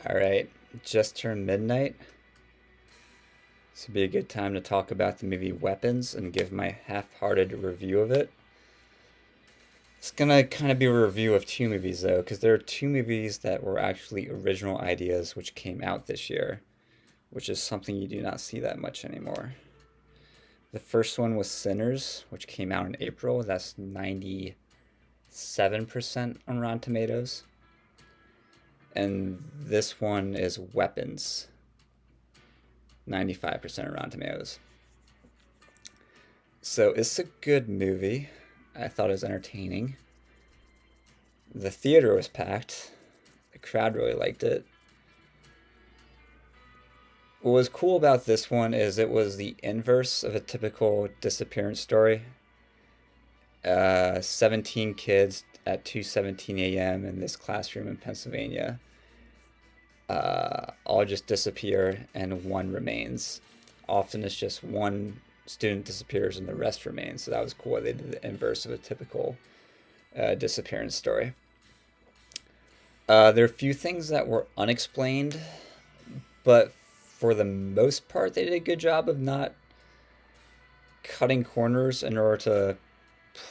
All right, just turned midnight. This would be a good time to talk about the movie Weapons and give my half-hearted review of it. It's gonna kind of be a review of two movies though, because there are two movies that were actually original ideas which came out this year, which is something you do not see that much anymore. The first one was Sinners, which came out in April. That's 97% on Rotten Tomatoes. And this one is Weapons, 95% on Rotten Tomatoes. So it's a good movie. I thought it was entertaining. The theater was packed. The crowd really liked it. What was cool about this one is it was the inverse of a typical disappearance story. 17 kids at 2:17 a.m. in this classroom in Pennsylvania all just disappear and one remains. Often it's just one student disappears and the rest remains. So that was cool. They did the inverse of a typical disappearance story. There are a few things that were unexplained, but for the most part, they did a good job of not cutting corners in order to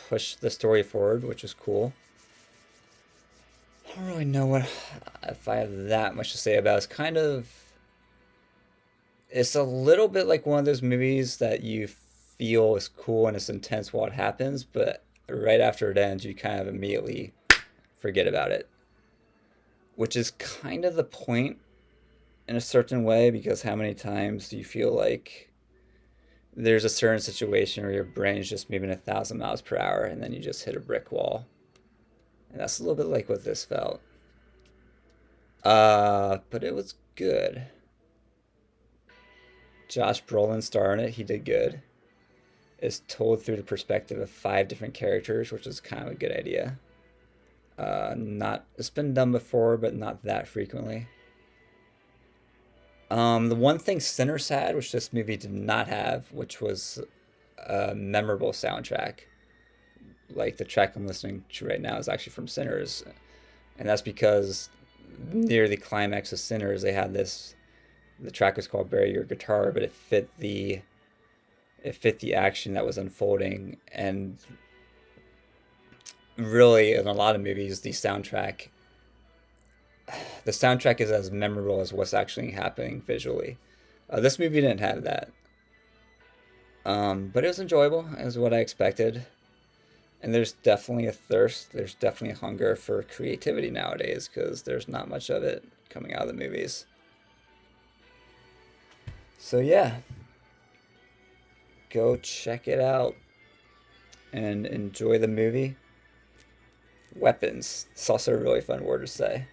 push the story forward, which is cool. I don't really know what if I have that much to say about it. It's a little bit like one of those movies that you feel is cool and it's intense while it happens, but right after it ends, you kind of immediately forget about it, which is kind of the point in a certain way, because how many times do you feel like there's a certain situation where your brain is just moving 1,000 miles per hour and then you just hit a brick wall? And that's a little bit like what this felt. But it was good. Josh Brolin starred in it. He did good. It's told through the perspective of 5 different characters, which is kind of a good idea. Not It's been done before, but not that frequently. The one thing Sinners had, which this movie did not have, which was a memorable soundtrack. Like the track I'm listening to right now is actually from Sinners, and that's because near the climax of Sinners, they had this. The track was called "Bury Your Guitar," but it fit the action that was unfolding, and really, in a lot of movies, the soundtrack is as memorable as what's actually happening visually. This movie didn't have that, but it was enjoyable. It was what I expected. And there's definitely a thirst, there's definitely a hunger for creativity nowadays because there's not much of it coming out of the movies. So, yeah, go check it out and enjoy the movie. Weapons. It's also a really fun word to say.